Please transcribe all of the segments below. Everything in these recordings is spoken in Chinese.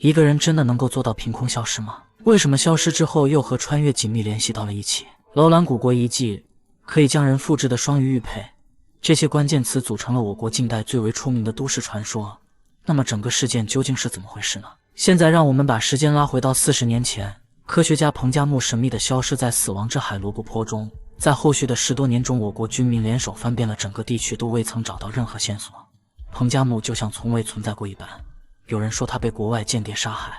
一個人真的能夠做到憑空消失嗎？為什麼消失之後又和穿越緊密聯繫到了一起？樓蘭古國遺跡，可以將人複製的雙魚玉佩，這些關鍵詞組成了我國近代最為出名的都市傳說。那麼整個事件究竟是怎麼回事呢？現在讓我們把時間拉回到40年前，科學家彭加木神秘地消失在死亡之海罗布泊中。在後續的10多年中，我國軍民聯手翻遍了整個地區，都未曾找到任何線索。彭加木就像從未存在過一般。有人說他被國外間諜杀害，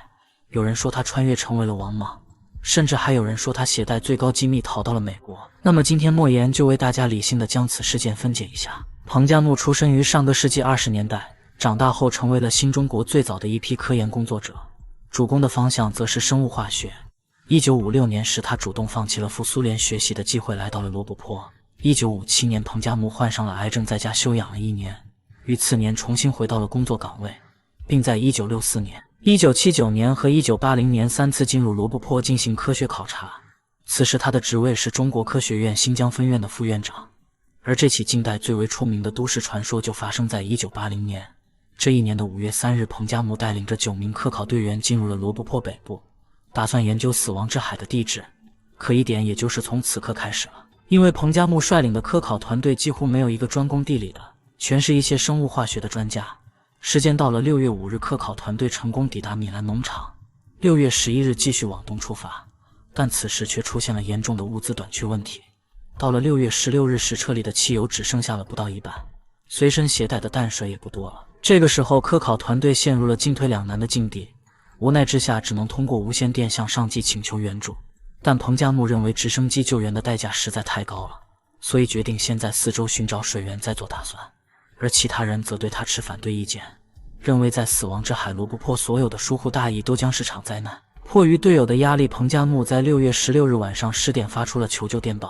有人说他穿越成為了王莽，甚至還有人說他携帶最高机密逃到了美國。那麼今天莫言就為大家理性地将此事件分解一下。彭加木出生於上个世紀20年代，長大後成為了新中國最早的一批科研工作者，主攻的方向則是生物化學。1956年時，他主動放棄了赴蘇聯學習的機會，來到了羅布泊。1957年，彭加木患上了癌症，在家休養了1年，於次年重新回到了工作崗位，並在1964年、1979年和1980年3次進入羅布泊進行科學考察。此時他的職位是中國科學院新疆分院的副院長。而這起近代最為出名的都市傳說就發生在1980年。這一年的5月3日，彭加木帶領着9名科考隊員進入了羅布泊北部，打算研究死亡之海的地質。可疑點也就是從此刻開始了，因為彭加木率領的科考團隊幾乎沒有一個專攻地理的，全是一些生物化學的專家。時間到了6月5日，科考團隊成功抵達米蘭農場。6月11日繼續往東出發，但此時卻出現了嚴重的物資短缺問題。到了6月16日時，車裡的汽油只剩下了不到一半，隨身攜帶的淡水也不多了。這個時候，科考團隊陷入了進退兩難的境地，無奈之下只能通過無線電向上級請求援助。但彭加木認為直升機救援的代價實在太高了，所以決定先在四周尋找水源再做打算。而其他人則對他持反對意見，認為在死亡之海羅布泊所有的疏忽大意都將是場災難。迫於隊友的壓力，彭加木在6月16日晚上10點發出了求救電報，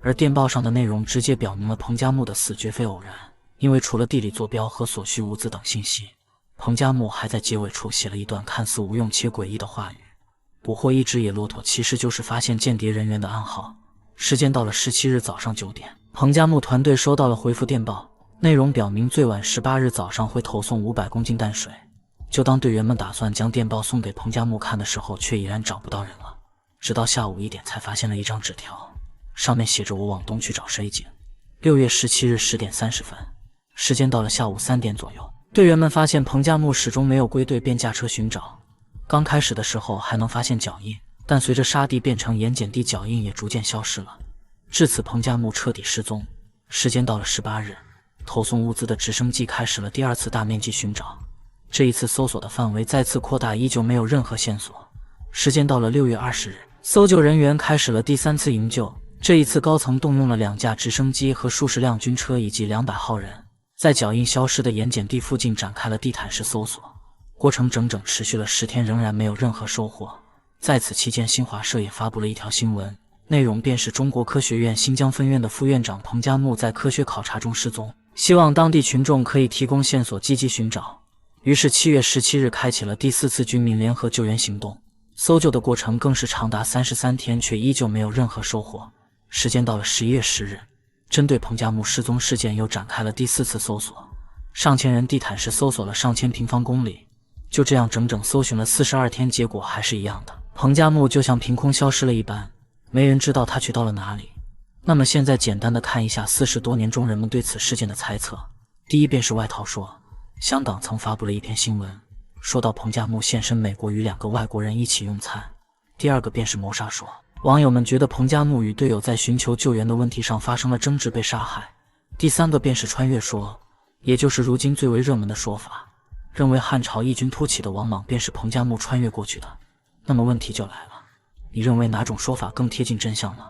而電報上的內容直接表明了彭加木的死絕非偶然，因為除了地理坐標和所需物資等信息，彭加木還在結尾處寫了一段看似無用且詭異的話語：捕獲一隻野駱駝其實就是發現間諜人員的暗號。時間到了17日早上9點，彭加木團隊收到了回復電報，內容表明最晚18日早上會投送500公斤淡水。就當隊員們打算將電報送給彭加木看的時候，卻已然找不到人了。直到下午1點才發現了一張紙條，上面寫着：我往東去找水井。6月17日10點30分，時間到了下午3點左右，隊員們發現彭加木始終沒有歸隊，便駕車尋找。剛開始的時候還能發現腳印，但隨着沙地變成鹽鹼地，腳印也逐漸消失了。至此，彭加木徹底失蹤。時間到了18日，投送物資的直升機開始了第2次大面積尋找。這一次搜索的範圍再次擴大，依舊沒有任何線索。時間到了6月20日，搜救人員開始了第3次營救。這一次高層動用了2架直升機和數十輛軍車以及200號人，在腳印消失的鹽鹼地附近展開了地毯式搜索。過程整整持續了10天，仍然沒有任何收穫。在此期間，新華社也發布了一條新聞，內容便是中國科學院新疆分院的副院長彭加木在科學考察中失蹤，希望當地群眾可以提供線索，積極尋找。於是7月17日開啟了第4次軍民聯合救援行動，搜救的過程更是長達33天，卻依舊沒有任何收穫。時間到了11月10日，針對彭加木失蹤事件又展開了第4次搜索，上千人地毯式搜索了上千平方公里。就這樣整整搜尋了42天，結果還是一樣的，彭加木就像憑空消失了一般，沒人知道他去到了哪裡。那麼現在簡單的看一下40多年中人們對此事件的猜測。第一便是外逃說，香港曾發布了一篇新聞，說到彭加木現身美國與2個外國人一起用餐。第二個便是謀殺說，網友們覺得彭加木與隊友在尋求救援的問題上發生了爭執被殺害。第三個便是穿越說，也就是如今最為熱門的說法，認為漢朝異軍突起的王莽便是彭加木穿越過去的。那麼問題就來了，你認為哪種說法更貼近真相呢？